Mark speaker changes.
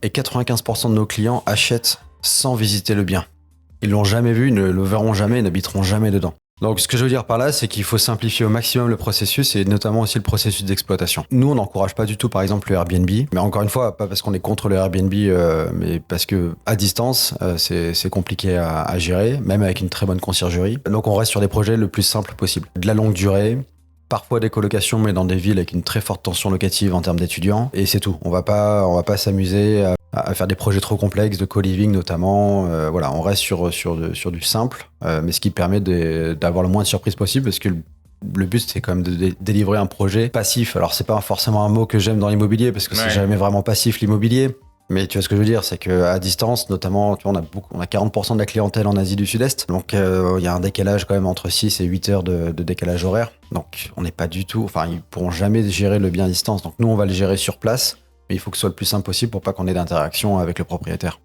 Speaker 1: Et 95% de nos clients achètent sans visiter le bien. Ils l'ont jamais vu, ne le verront jamais, n'habiteront jamais dedans. Donc ce que je veux dire par là, c'est qu'il faut simplifier au maximum le processus et notamment aussi le processus d'exploitation. Nous, on n'encourage pas du tout, par exemple, le Airbnb. Mais encore une fois, pas parce qu'on est contre le Airbnb, mais parce que à distance, c'est compliqué à gérer, même avec une très bonne conciergerie. Donc on reste sur des projets le plus simple possible. De la longue durée, parfois des colocations, mais dans des villes avec une très forte tension locative en termes d'étudiants. Et c'est tout. On va pas s'amuser à faire des projets trop complexes, de co-living notamment. Voilà, on reste sur du simple, mais ce qui permet d'avoir le moins de surprises possible, parce que le but, c'est quand même de délivrer un projet passif. Alors, c'est pas forcément un mot que j'aime dans l'immobilier, parce que c'est jamais vraiment passif, l'immobilier. Mais tu vois ce que je veux dire, c'est qu'à distance, notamment, tu vois, on a 40% de la clientèle en Asie du Sud-Est. Donc, il y a un décalage quand même entre 6 et 8 heures de décalage horaire. Donc, on n'est pas du tout... Enfin, ils pourront jamais gérer le bien à distance. Donc, nous, on va le gérer sur place. Mais il faut que ce soit le plus simple possible pour pas qu'on ait d'interaction avec le propriétaire.